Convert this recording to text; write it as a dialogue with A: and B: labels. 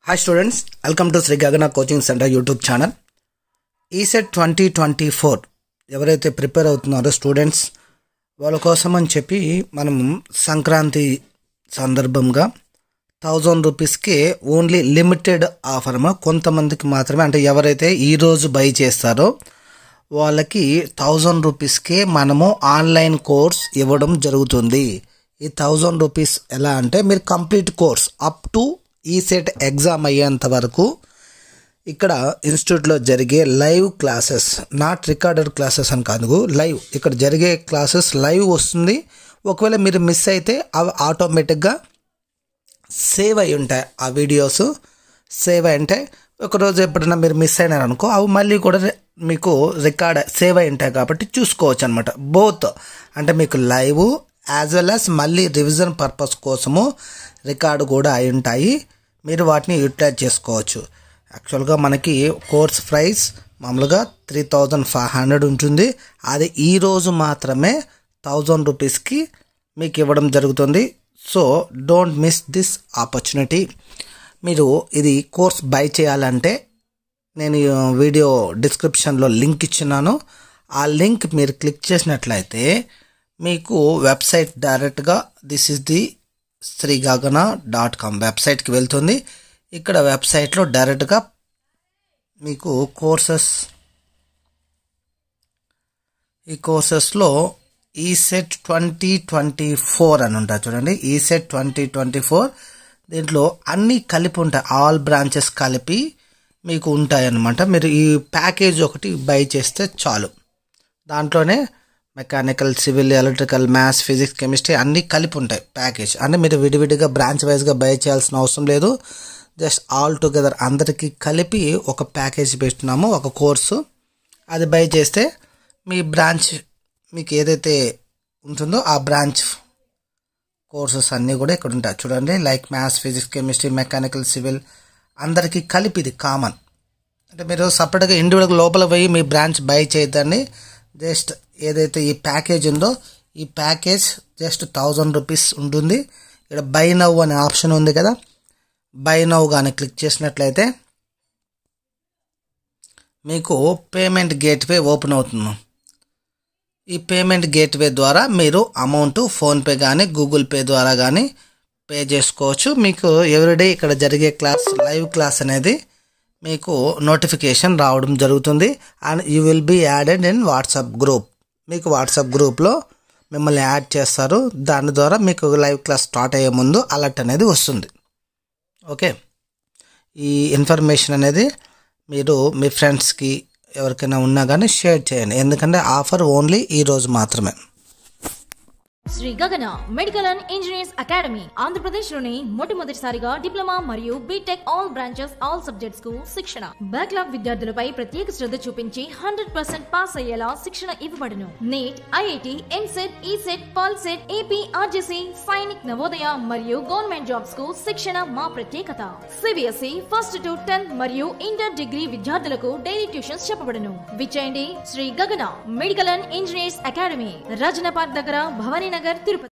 A: Hi students, welcome to Sri Gagana Coaching Center YouTube channel. ESET 2024 ఎవరైతే prepare అవుతున్నారో students వాళ్ళ కోసం అని చెప్పి మనం సంక్రాంతి సందర్భంగా 1000 రూపీస్కి ఓన్లీ లిమిటెడ్ ఆఫర్ కొంతమందికి మాత్రమే, అంటే ఎవరైతే ఈరోజు బై చేస్తారో వాళ్ళకి 1000 రూపీస్కే మనము ఆన్లైన్ కోర్స్ ఇవ్వడం జరుగుతుంది. ఈ 1000 రూపీస్ ఎలా అంటే మీరు complete course up to ECET exam అయ్యేంత వరకు ఇక్కడ ఇన్స్టిట్యూట్లో జరిగే live classes, not recorded classes అని కాదు, లైవ్ ఇక్కడ జరిగే క్లాసెస్ లైవ్ వస్తుంది. ఒకవేళ మీరు మిస్ అయితే అవి ఆటోమేటిక్గా సేవ్ అయి ఉంటాయి. ఆ వీడియోస్ సేవ్ అయి ఉంటాయి. ఒకరోజు ఎప్పుడైనా మీరు మిస్ అయినారనుకో అవి మళ్ళీ కూడా మీకు రికార్డ్ సేవ్ అయి ఉంటాయి కాబట్టి చూసుకోవచ్చు అనమాట. బోత్ అంటే మీకు లైవ్ యాజ్ వెల్ యాజ్ మళ్ళీ రివిజన్ పర్పస్ కోసము రికార్డు కూడా అయి ఉంటాయి. మీరు వాటిని యూటిలైజ్ చేసుకోవచ్చు. యాక్చువల్గా మనకి కోర్స్ ప్రైస్ మామూలుగా 3500 ఉంటుంది. అది ఈరోజు మాత్రమే 1000 రూపీస్కి మీకు ఇవ్వడం జరుగుతుంది. So don't miss this opportunity. మీరు ఇది కోర్స్ బై చేయాలంటే నేను వీడియో డిస్క్రిప్షన్లో లింక్ ఇచ్చినాను. ఆ లింక్ మీరు క్లిక్ చేసినట్లయితే మీకు వెబ్సైట్ డైరెక్ట్గా దిస్ ఇస్ ది srigagana.com వెబ్సైట్కి వెళ్తుంది. ఇక్కడ వెబ్సైట్లో డైరెక్ట్గా మీకు ఈ కోర్సెస్లో ఈసెట్ 2024 అని ఉంటుంది చూడండి. ఈసెట్ 2024 దీంట్లో అన్నీ కలిపి ఉంటాయి, ఆల్ బ్రాంచెస్ కలిపి మీకు ఉంటాయి అన్నమాట. మీరు ఈ ప్యాకేజ్ ఒకటి బై చేస్తే చాలు. దాంట్లోనే mechanical, civil, electrical, maths, physics, chemistry అన్నీ కలిపి ఉంటాయి ప్యాకేజ్. అంటే మీరు విడివిడిగా బ్రాంచ్ వైజ్గా బై చేయాల్సిన అవసరం లేదు. జస్ట్ ఆల్ టుగెదర్ అందరికీ కలిపి ఒక ప్యాకేజ్ పెట్టున్నాము, ఒక కోర్సు. అది బై చేస్తే మీ బ్రాంచ్ మీకు ఏదైతే ఉంటుందో ఆ బ్రాంచ్ కోర్సెస్ అన్నీ కూడా ఇక్కడ ఉంటాయి చూడండి. Like maths, physics, chemistry, mechanical, civil అందరికీ కలిపి ఇది కామన్. అంటే మీరు సపరేట్గా ఇండివిజువల్గా లోపల పోయి మీ బ్రాంచ్ బై చేయద్దండి. జస్ట్ ఏదైతే ఈ ప్యాకేజ్ ఉందో ఈ ప్యాకేజ్ జస్ట్ 1000 రూపీస్ ఉంటుంది. ఇక్కడ బై నౌ అనే ఆప్షన్ ఉంది కదా, బై నౌ కానీ క్లిక్ చేసినట్లయితే మీకు పేమెంట్ గేట్వే ఓపెన్ అవుతుంది. ఈ పేమెంట్ గేట్వే ద్వారా మీరు అమౌంట్ ఫోన్పే కానీ గూగుల్ పే ద్వారా కానీ పే చేసుకోవచ్చు. మీకు ఎవ్రీడే ఇక్కడ జరిగే క్లాస్, లైవ్ క్లాస్ అనేది మీకు నోటిఫికేషన్ రావడం జరుగుతుంది. And you will be added in WhatsApp group. మీకు వాట్సాప్ గ్రూప్లో మిమ్మల్ని యాడ్ చేస్తారు. దాని ద్వారా మీకు లైవ్ క్లాస్ స్టార్ట్ అయ్యే ముందు అలర్ట్ అనేది వస్తుంది. ఓకే, ఈ ఇన్ఫర్మేషన్ అనేది మీరు మీ ఫ్రెండ్స్కి ఎవరికైనా ఉన్నా కానీ షేర్ చేయండి. ఎందుకంటే ఆఫర్ ఓన్లీ ఈరోజు మాత్రమే.
B: Shri Gagana medical and engineers academy Andhra Pradesh లోని మొట్టమొదటిసారిగా డిప్లొమా మరియు B Tech all branches all subjects కు శిక్షణ. బ్యాక్లాగ్ విద్యార్థులపై ప్రత్యేక శ్రద్ధ చూపించి 100% పాస్ అయ్యేలా శిక్షణ ఇవ్వబడును. NEET, IIT, EAMCET, ECET, POLYCET, AP, RJC, Sainik, Navodaya మరియు గవర్నమెంట్ జాబ్స్ కు శిక్షణ మా ప్రత్యేకత. సిబిఎస్ఈ 1st to 10th మరియు ఇంటర్ డిగ్రీ విద్యార్థులకు daily tuitions చెప్పబడును. విచ్చేయండి Shri Gagana medical and engineers academy, రాజనపాట్ దగ్గర, భవానీ నగర్, తిరుపతి.